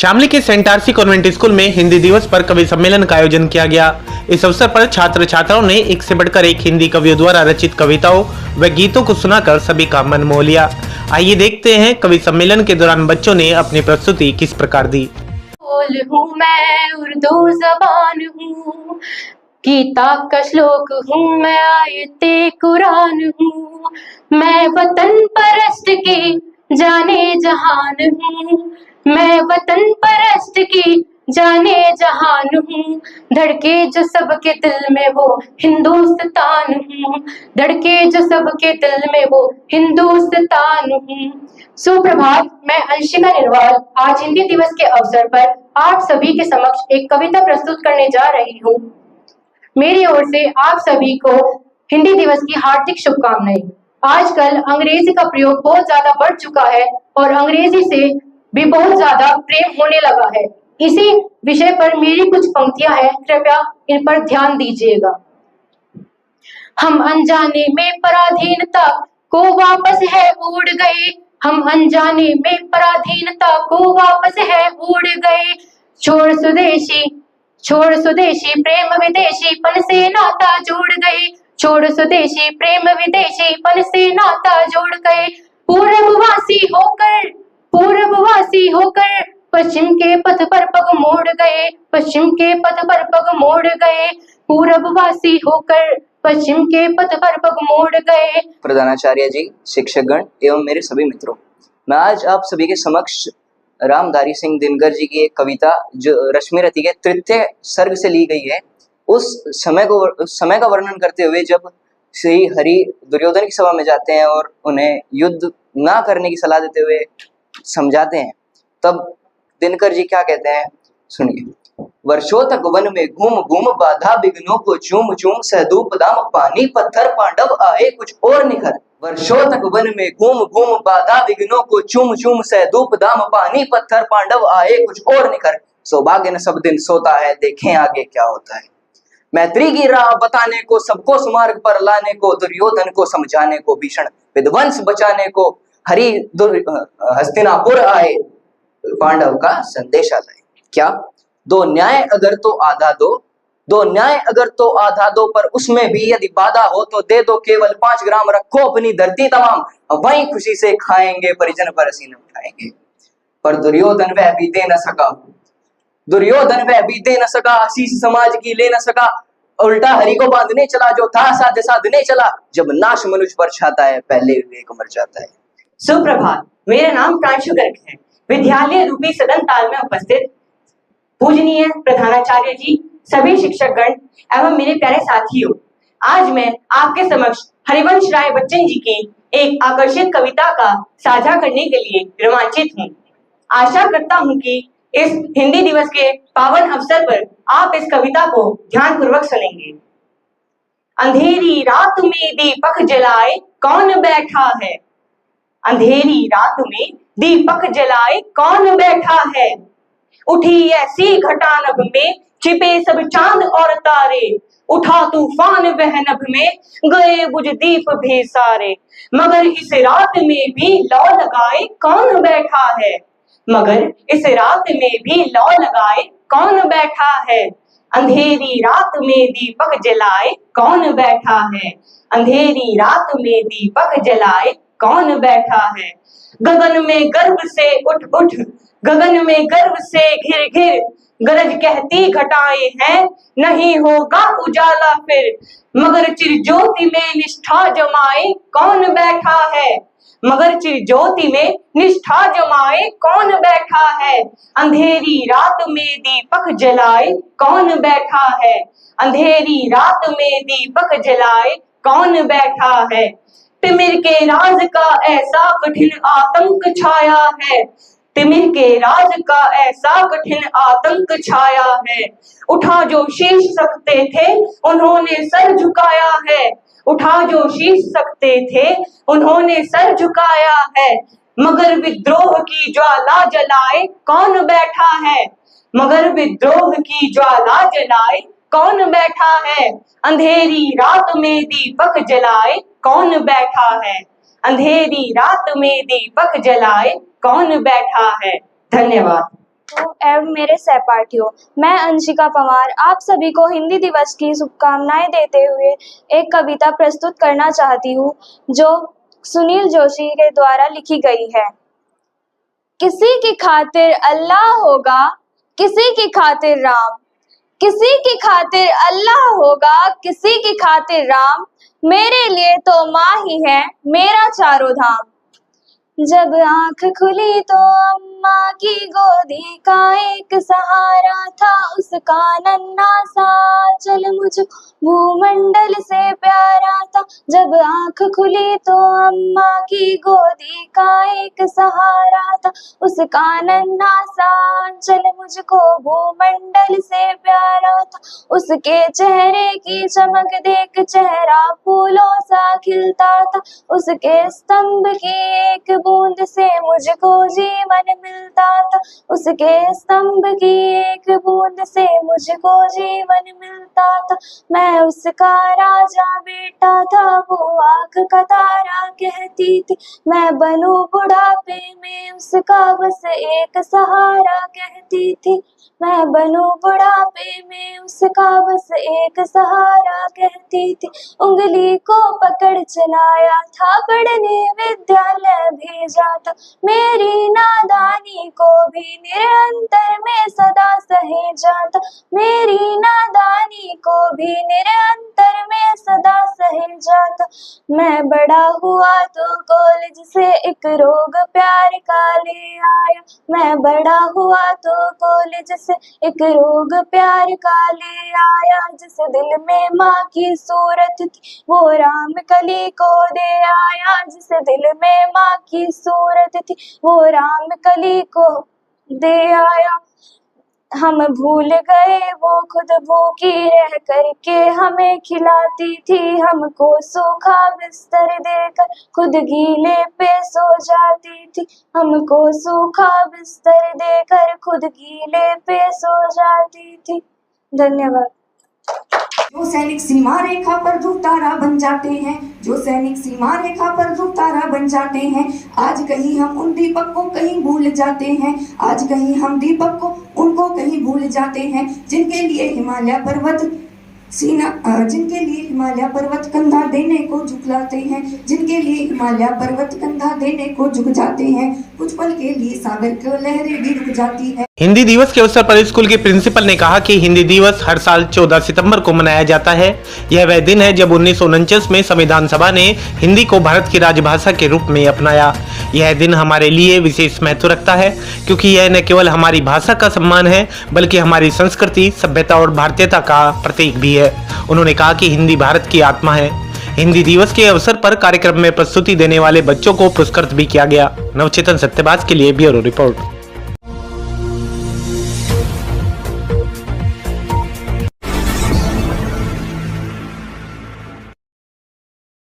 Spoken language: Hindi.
शामली के सेंट आरसी कॉन्वेंट स्कूल में हिंदी दिवस पर कवि सम्मेलन का आयोजन किया गया। इस अवसर पर छात्र छात्राओं ने एक से बढ़कर एक हिंदी कवियों द्वारा रचित कविताओं व गीतों को सुनाकर सभी का मन मोह लिया। आइए देखते हैं कवि सम्मेलन के दौरान बच्चों ने अपनी प्रस्तुति किस प्रकार दी। हूँ मैं उर्दू जबान हूँ, गीता का श्लोक हूँ मैं, आयते कुरान हूँ मैं, वतन परस्त की जाने जहान हूँ मैं, वतन परस्त की जाने जहान हूँ, धड़के जो सबके दिल में वो हिंदुस्तान हूँ, धड़के जो सबके दिल में वो हिंदुस्तान हूँ। सुप्रभात, मैं अंशिका निर्वाल आज हिंदी दिवस के अवसर पर आप सभी के समक्ष एक कविता प्रस्तुत करने जा रही हूँ। मेरी ओर से आप सभी को हिंदी दिवस की हार्दिक शुभकामनाएं। आजकल अंग्रेजी का प्रयोग बहुत ज्यादा बढ़ चुका है और अंग्रेजी से भी बहुत ज्यादा प्रेम होने लगा है। इसी विषय पर मेरी कुछ पंक्तियां हैं, कृपया इन पर ध्यान दीजिएगा। हम अनजाने में पराधीनता को वापस है उड़ गए, हम अनजाने में पराधीनता को वापस है उड़ गए, छोड़ स्वदेशी प्रेम विदेशी पन से नाता जोड़ गए, छोड़ स्वदेशी प्रेम विदेशी पन से नाता जोड़ गए, पूर्ववासी होकर पश्चिम के पथ पर पग मोड़ गए, पश्चिम के पथ पर पग मोड़ गए, पूर्ववासी होकर पश्चिम के पथ पर पग मोड़ गए। प्रधानाचार्य जी, शिक्षकगण एवं मेरे सभी मित्रों, मैं आज आप सभी के समक्ष रामधारी सिंह दिनकर जी की एक कविता जो रश्मिरथी के तृतीय सर्ग से ली गई है, उस समय का वर्णन करते हुए जब श्री हरि दुर्योधन की सभा में जाते हैं और उन्हें युद्ध ना करने की सलाह देते हुए समझाते हैं, तब दिनकर जी क्या कहते हैं, सुनिए। वर्षों तक वन में घूम घूम बाधा विघ्नों को चूम चूम, सहधूप दाम पानी पत्थर पांडव आए कुछ और निखर। वर्षों तक वन में घूम घूम बाधा विघ्नों को चूम चूम, सहधूप दाम पानी पत्थर पांडव आए कुछ और निखर। सौभाग्य न सब दिन सोता है, देखें आगे क्या होता है। मैत्री की राह बताने को, सबको सुमार्ग पर लाने को, दुर्योधन को समझाने को, भीषण विध्वंस बचाने को हरि हस्तिनापुर आए, पांडव का संदेशा लाए। क्या दो न्याय अगर तो आधा दो, दो न्याय अगर तो आधा दो, पर उसमें भी यदि बाधा हो तो दे दो केवल 5 ग्राम, रखो अपनी धरती तमाम, वहीं खुशी से खाएंगे परिजन पर सीने उठाएंगे। पर दुर्योधन वह भी दे न सका, दुर्योधन वह भी दे न सका, आशीष समाज की ले न सका, उल्टा हरि को बांधने चला जो था साधे साधने चला, जब नाश मनुष्य पर छाता है पहले विवेक मर जाता है। सुप्रभात, मेरा नाम प्रांशु गर्ग है। विद्यालय रूपी सदन ताल में उपस्थित पूजनीय प्रधानाचार्य जी, सभी शिक्षकगण एवं मेरे प्यारे साथियों, आज मैं आपके समक्ष हरिवंश राय बच्चन जी की एक आकर्षक कविता का साझा करने के लिए रोमांचित हूँ। आशा करता हूँ कि इस हिंदी दिवस के पावन अवसर पर आप इस कविता को ध्यान पूर्वक सुनेंगे। अंधेरी रात में दीपक जलाए कौन बैठा है, अंधेरी रात में दीपक जलाए कौन बैठा है, उठी ऐसी घटा नभ में छिपे सब चांद और तारे, उठा तूफान वह नभ में गए बुझ दीप भी सारे, मगर इस रात में भी लौ लगाए कौन बैठा है, मगर इस रात में भी लौ लगाए कौन बैठा है, अंधेरी रात में दीपक जलाए कौन बैठा है, अंधेरी रात में दीपक जलाए कौन बैठा है। गगन में गर्व से उठ उठ, गगन में गर्व से घिर घिर, गरज कहती घटाएं हैं नहीं होगा उजाला फिर, मगर चिरज्योति में निष्ठा जमाए कौन बैठा है, मगर चिरज्योति में निष्ठा जमाए कौन बैठा है, अंधेरी रात में दीपक जलाए कौन बैठा है, अंधेरी रात में दीपक जलाए कौन बैठा है। तिमिर के राज का ऐसा कठिन आतंक छाया है, तिमिर के राज का ऐसा कठिन आतंक छाया है, उठा जो शीश सकते थे उन्होंने सर झुकाया है, उठा जो शीश सकते थे उन्होंने सर झुकाया है, मगर विद्रोह की ज्वाला जलाए कौन बैठा है, मगर विद्रोह की ज्वाला जलाए कौन बैठा है, अंधेरी रात में दीपक जलाए कौन बैठा है, अंधेरी रात में दीपक जलाए कौन बैठा है। धन्यवाद। एवं मेरे सहपाठियों, मैं अंशिका पवार आप सभी को हिंदी दिवस की शुभकामनाएं देते हुए एक कविता प्रस्तुत करना चाहती हूँ जो सुनील जोशी के द्वारा लिखी गई है। किसी की खातिर अल्लाह होगा, किसी की खातिर राम, किसी की खातिर अल्लाह होगा, किसी की खातिर राम, मेरे लिए तो माँ ही है मेरा चारों धाम। जब आंख खुली तो अम्मा की गोदी का एक सहारा था, उसका नन्हा सा चल मुझको भूमंडल से प्यारा था। जब आंख खुली तो अम्मा की गोदी का एक सहारा था, उसका नन्हा सा चल मुझको भूमंडल से प्यारा था। उसके चेहरे की चमक देख चेहरा फूलों सा खिलता था, उसके स्तंभ की एक बूंद से मुझको जीवन मिलता था, उसके स्तंभ की एक बूंद से मुझको जीवन मिलता था। मैं उसका राजा बेटा था, वो आँख का तारा कहती थी, मैं बनूं बुढ़ापे में उसका बस एक सहारा कहती थी, मैं बनूं बुढ़ापे में उसका बस एक सहारा कहती थी। उंगली को पकड़ चलाया था, पढ़ने विद्यालय भेजा था, मेरी नादानी को भी निरंतर में सदा सहेजा था, मेरी नादानी को भी निरंतर में सदा सहेजा था। मैं बड़ा हुआ तो कॉलेज से एक रोग प्यार का ले आया, मैं बड़ा हुआ तो कॉलेज से एक रोग प्यार का ले आया। जिस दिल में माँ की सूरत थी वो राम कली को दे आया, जिस दिल में माँ की सूरत थी वो राम कली को दे आया। हम भूल गए वो खुद भूखी रह करके हमें खिलाती थी, हमको सूखा बिस्तर देकर खुद गीले पे सो जाती थी, हमको सूखा बिस्तर देकर खुद गीले पे सो जाती थी। धन्यवाद। जो सैनिक सीमा रेखा पर ध्रुव तारा बन जाते हैं, जो सैनिक सीमा रेखा पर ध्रुव तारा बन जाते हैं, आज कहीं हम उन दीपक को कहीं भूल जाते हैं, आज कहीं हम दीपक को उनको कहीं भूल जाते हैं, जिनके लिए हिमालय पर्वत जिनके लिए हिमालय पर्वत कंधा देने को झुकलाते हैं, जिनके लिए हिमालय पर्वत कंधा देने को झुक जाते हैं, कुछ पल के लिए सागर की लहरें भी रुक जाती है। हिंदी दिवस के अवसर पर स्कूल के प्रिंसिपल ने कहा कि हिंदी दिवस हर साल 14 सितंबर को मनाया जाता है। यह वह दिन है जब 1949 में संविधान सभा ने हिंदी को भारत की राजभाषा के रूप में अपनाया। यह दिन हमारे लिए विशेष महत्व रखता है क्योंकि यह न केवल हमारी भाषा का सम्मान है बल्कि हमारी संस्कृति, सभ्यता और भारतीयता का प्रतीक भी है। उन्होंने कहा कि हिंदी भारत की आत्मा है। हिंदी दिवस के अवसर पर कार्यक्रम में प्रस्तुति देने वाले बच्चों को पुरस्कृत भी किया गया। नवचेतन सत्यवाद के लिए ब्यूरो रिपोर्ट।